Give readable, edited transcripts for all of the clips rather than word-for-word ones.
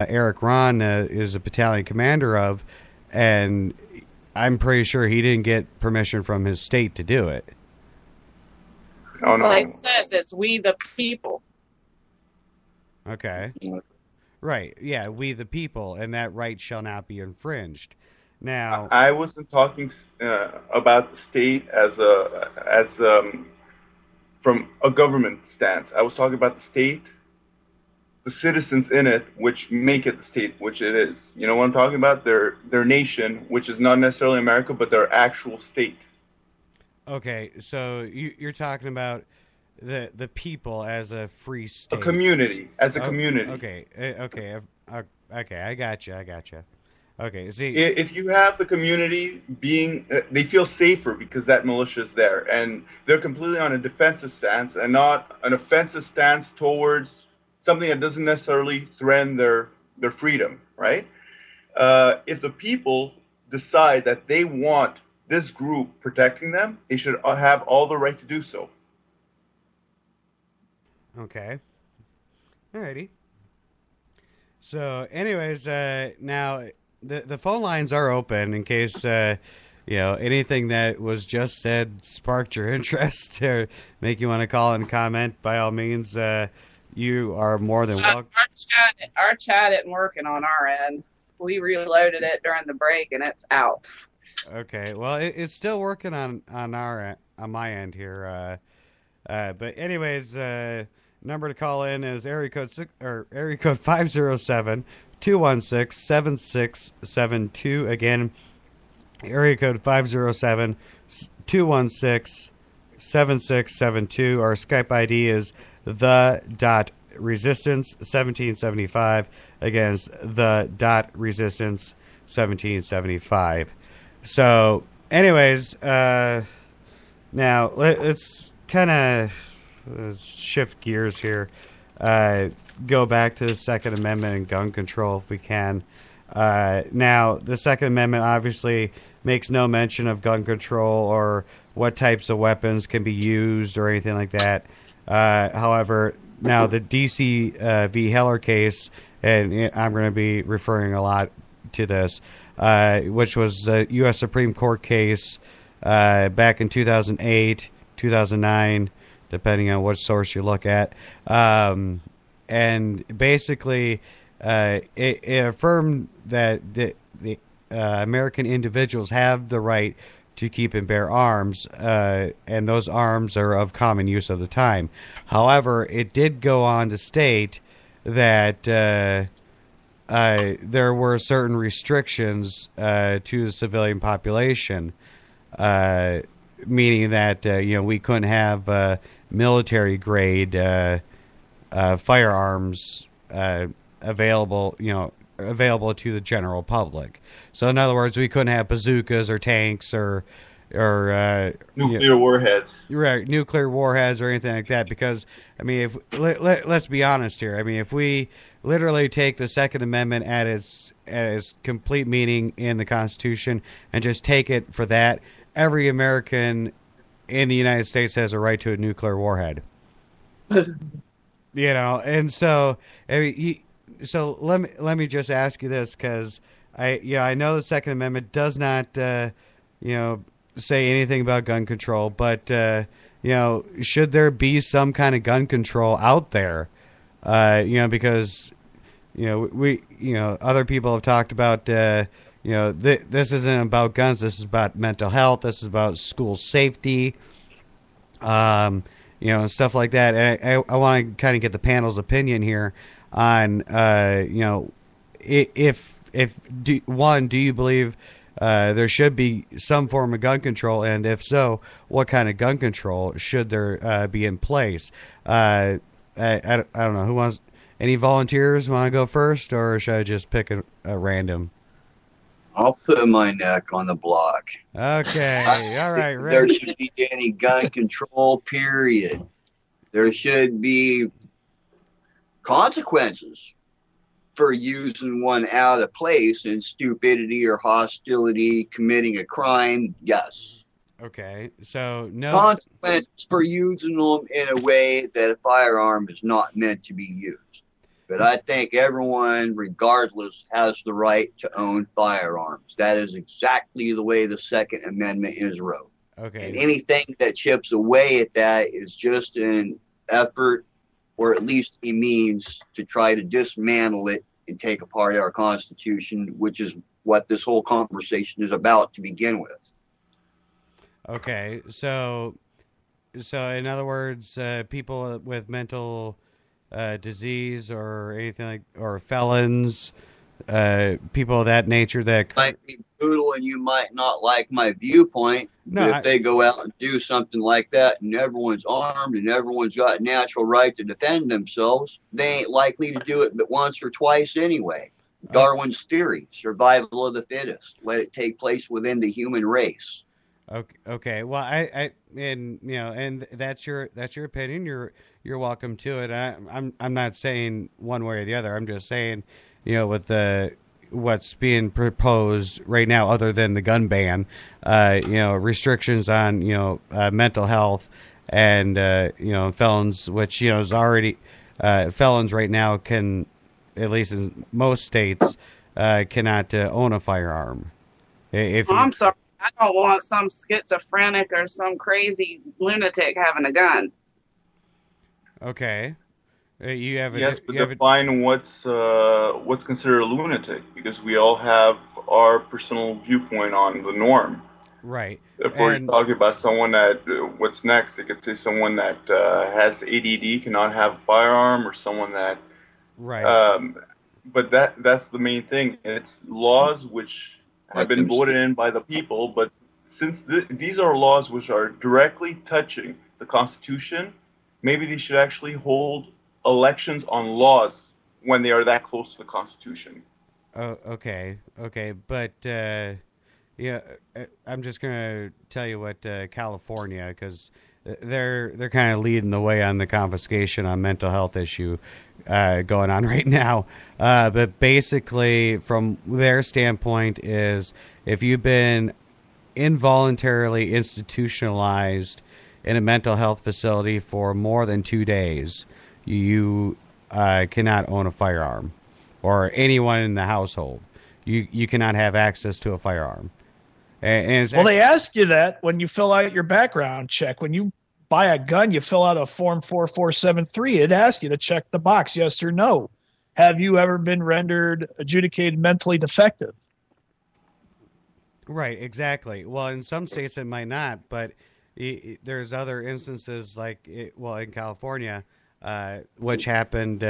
Eric Ron is a battalion commander of, and I'm pretty sure he didn't get permission from his state to do it. Oh It's like it no. says, it's we the people. Okay. Right. Yeah, we the people, and that right shall not be infringed. Now, I wasn't talking about the state as from a government stance. I was talking about the state, the citizens in it, which make it the state, which it is. You know what I'm talking about? Their nation, which is not necessarily America, but their actual state. okay, so you're talking about the people as a free A state. community, as a Oh, community. okay, okay. I got you. I got you. Okay, see, If you have the community being, they feel safer because that militia is there, and they're completely on a defensive stance and not an offensive stance towards something that doesn't necessarily threaten their freedom, right? If the people decide that they want this group protecting them, they should have all the right to do so. okay, alrighty. So, anyways, now the phone lines are open in case anything that was just said sparked your interest or make you want to call and comment. By all means, you are more than welcome. Our chat isn't working on our end. We reloaded it during the break and it's out. Okay, well, it's still working on on my end here. But anyways, number to call in is area code 507-216-7672. Again, area code 507-216-7672. Our Skype ID is the dot resistance 1775 against the dot resistance 1775. So, anyways, now let's kind of shift gears here. Go back to the Second Amendment and gun control if we can. Now, the Second Amendment obviously makes no mention of gun control or what types of weapons can be used or anything like that. However, now the DC v. Heller case, and I'm going to be referring a lot to this, which was a U.S. Supreme Court case back in 2008, 2009, depending on which source you look at. And basically, it affirmed that the American individuals have the right to keep and bear arms, and those arms are of common use of the time. However, it did go on to state that there were certain restrictions to the civilian population, meaning that we couldn't have military grade firearms available to the general public. So, in other words, we couldn't have bazookas or tanks or Nuclear warheads. right, nuclear warheads or anything like that. Because I mean, if let's be honest here. I mean, if we literally take the Second Amendment at its complete meaning in the Constitution and just take it for that, every American in the United States has a right to a nuclear warhead. And so I mean, so let me just ask you this, because I know the Second Amendment does not say anything about gun control, but should there be some kind of gun control out there? Because other people have talked about this isn't about guns. This is about mental health. This is about school safety. And stuff like that. And I want to kind of get the panel's opinion here on, do you believe there should be some form of gun control, and if so, what kind of gun control should there be in place? I don't know who wants. Any volunteers want to go first, or should I just pick a random? I'll put my neck on the block. Okay, all right, There Rick. should be any gun control, period. There should be consequences for using one out of place in stupidity or hostility, committing a crime. Yes. Okay, so no. Consequences for using them in a way that a firearm is not meant to be used. But I think everyone, regardless, has the right to own firearms. That is exactly the way the Second Amendment is wrote. Okay. And anything that chips away at that is just an effort, or at least a means, to try to dismantle it and take apart our Constitution, which is what this whole conversation is about to begin with. Okay, so in other words, people with mental disease or anything like, or felons, people of that nature that Might be brutal, and you might not like my viewpoint. No, but if they go out and do something like that, and everyone's armed and everyone's got a natural right to defend themselves, they ain't likely to do it but once or twice anyway. Darwin's theory, survival of the fittest. Let it take place within the human race. Okay. Well, and and that's your opinion. You're welcome to it. I'm not saying one way or the other. I'm just saying, with what's being proposed right now, other than the gun ban, restrictions on mental health and felons, which is already felons right now can, at least in most states, cannot own a firearm. I'm sorry. I don't want some schizophrenic or some crazy lunatic having a gun. Okay. You have define what's considered a lunatic, because we all have our personal viewpoint on the norm. Right. If we're talking about someone that, what's next? They could say someone that has ADD cannot have a firearm, or someone that. Right. But that's the main thing. It's laws which have been voted in by the people, but since these are laws which are directly touching the Constitution, maybe they should actually hold elections on laws when they are that close to the Constitution. Oh, okay, but I'm just gonna tell you what California, because they're kind of leading the way on the confiscation on mental health issue going on right now. But basically, from their standpoint, is if you've been involuntarily institutionalized in a mental health facility for more than 2 days, you cannot own a firearm, or anyone in the household. You cannot have access to a firearm. And they ask you that when you fill out your background check. When you buy a gun, you fill out a form 4473. It asks you to check the box, yes or no. Have you ever been rendered adjudicated mentally defective? Right, exactly. Well, in some states it might not, but there's other instances like, in California, which happened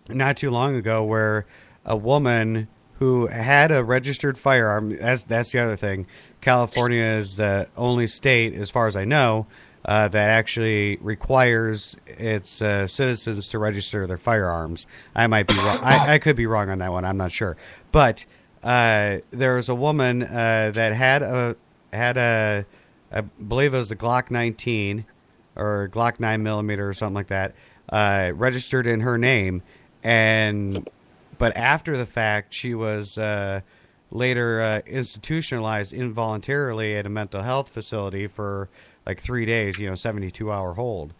not too long ago, where a woman who had a registered firearm, that's the other thing. California is the only state, as far as I know, that actually requires its citizens to register their firearms. I might be wrong. I could be wrong on that one. I'm not sure. But there was a woman that had a, I believe it was a Glock 19 or Glock 9mm or something like that, registered in her name, but after the fact, she was later institutionalized involuntarily at a mental health facility for like 3 days, 72-hour hold.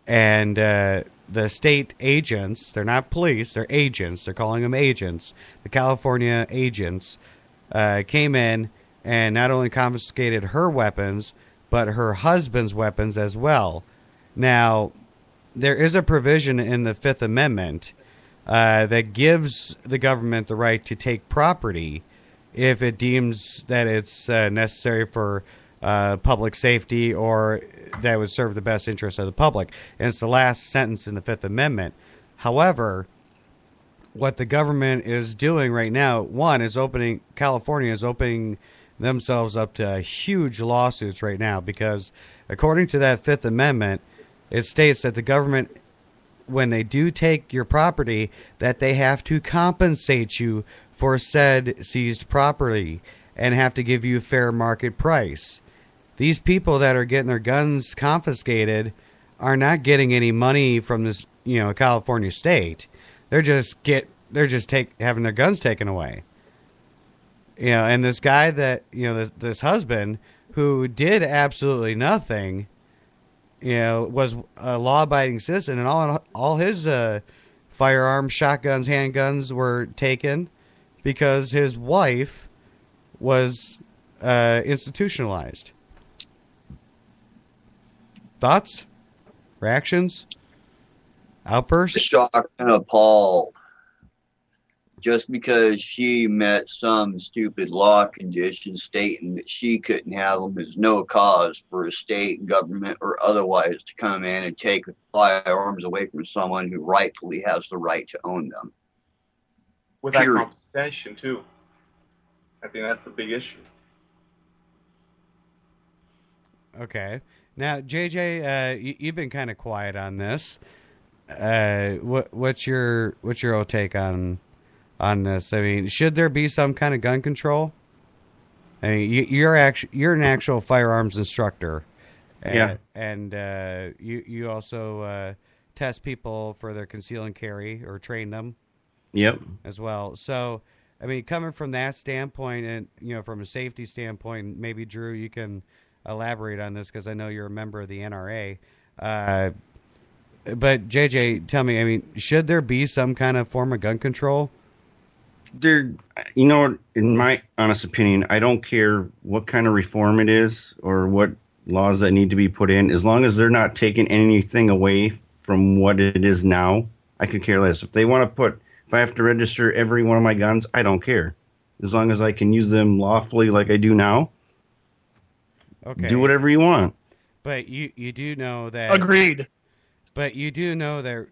And the state agents, they're not police, they're agents, they're calling them agents, the California agents came in and not only confiscated her weapons, but her husband's weapons as well. Now, there is a provision in the Fifth Amendment that gives the government the right to take property if it deems that it's necessary for public safety, or that would serve the best interest of the public. And it's the last sentence in the Fifth Amendment. However, what the government is doing right now, California is opening themselves up to huge lawsuits right now, because according to that Fifth Amendment, it states that the government, when they do take your property, that they have to compensate you for said seized property and have to give you a fair market price. These people that are getting their guns confiscated are not getting any money from this, California state. They're just having their guns taken away. And this guy that, this husband who did absolutely nothing, was a law-abiding citizen, and all his firearms, shotguns, handguns were taken because his wife was institutionalized. Thoughts? Reactions? Outbursts? Shocked and appalled. Just because she met some stupid law condition stating that she couldn't have them is no cause for a state government or otherwise to come in and take firearms away from someone who rightfully has the right to own them. With that Period. compensation, too. I think that's the big issue. Okay. Now, JJ, you've been kind of quiet on this. What's your whole take on this? I mean, should there be some kind of gun control? I mean, you're an actual firearms instructor. Yeah. And you also test people for their conceal and carry or train them. Yep. As well. So, I mean, coming from that standpoint, and from a safety standpoint, maybe Drew, you can elaborate on this because I know you're a member of the NRA. But JJ, tell me, I mean, should there be some kind of form of gun control? In my honest opinion, I don't care what kind of reform it is or what laws that need to be put in, as long as they're not taking anything away from what it is now. I could care less. If I have to register every one of my guns, I don't care. As long as I can use them lawfully like I do now. Okay. Do whatever you want. But you do know that... Agreed. But you do know that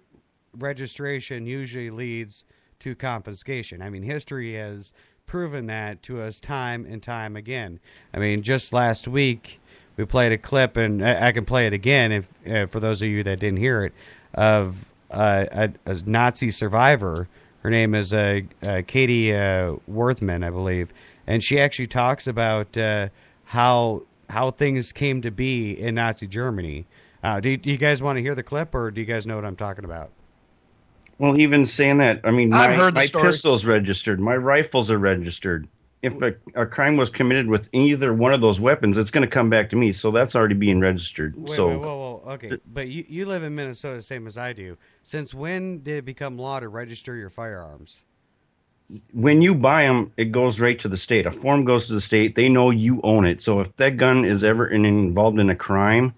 registration usually leads to confiscation. I mean, history has proven that to us time and time again. I mean, just last week, we played a clip, and I can play it again if for those of you that didn't hear it, of a Nazi survivor. Her name is Katie Worthman, I believe, and she actually talks about how things came to be in Nazi Germany. Do you guys want to hear the clip, or do you guys know what I'm talking about? Well, even saying that, I mean, I've heard the my story. pistol's registered. My rifles are registered. If a crime was committed with either one of those weapons, it's going to come back to me. So that's already being registered. Whoa. Okay, but you live in Minnesota, same as I do. Since when did it become law to register your firearms? When you buy them, it goes right to the state. A form goes to the state. They know you own it. So if that gun is ever involved in a crime,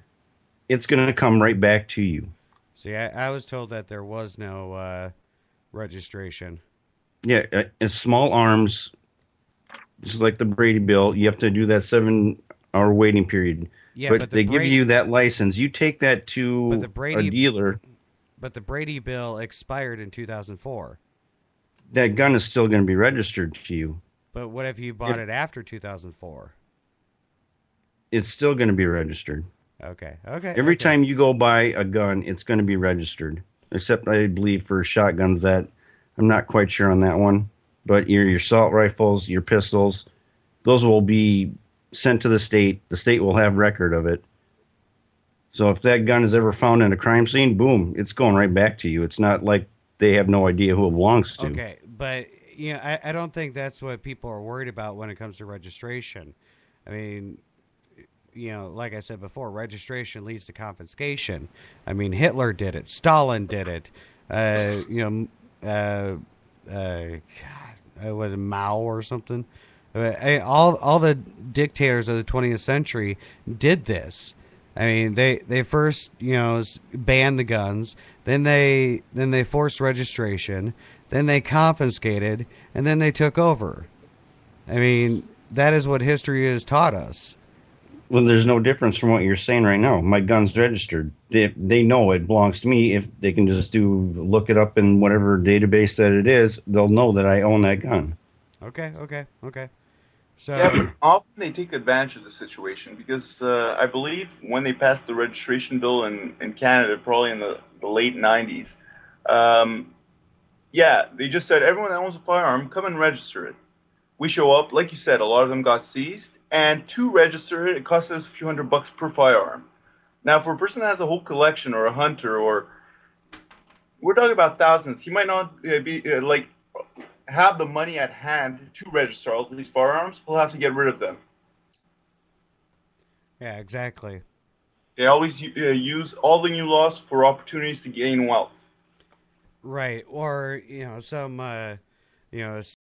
it's going to come right back to you. See, I was told that there was no registration. Yeah, it's small arms, just like the Brady bill. You have to do that 7-hour waiting period. Yeah, but they give you that license. You take that to a dealer. But the Brady bill expired in 2004. That gun is still going to be registered to you. But what if you bought it after 2004? It's still going to be registered. Okay. Every time you go buy a gun, it's going to be registered. Except, I believe, for shotguns, that I'm not quite sure on that one. But your assault rifles, your pistols, those will be sent to the state. The state will have record of it. So if that gun is ever found in a crime scene, boom, it's going right back to you. It's not like they have no idea who it belongs to. Okay, but I don't think that's what people are worried about when it comes to registration. I mean, like I said before, registration leads to confiscation. I mean, Hitler did it. Stalin did it. Was it Mao or something? All the dictators of the 20th century did this. I mean, they first banned the guns, then they forced registration, then they confiscated, and then they took over. I mean, that is what history has taught us. Well, there's no difference from what you're saying right now. My gun's registered. They know it belongs to me. If they can just look it up in whatever database that it is, they'll know that I own that gun. Okay. So yeah, but often they take advantage of the situation because I believe when they passed the registration bill in Canada, probably in the late 90s, they just said, everyone that owns a firearm, come and register it. We show up, like you said, a lot of them got seized, and to register it, it cost us a few $100 per firearm. Now, for a person that has a whole collection or a hunter, or we're talking about thousands, he might not be have the money at hand to register all these firearms. He'll have to get rid of them. Yeah, exactly. They always use all the new laws for opportunities to gain wealth. Right. Or, some,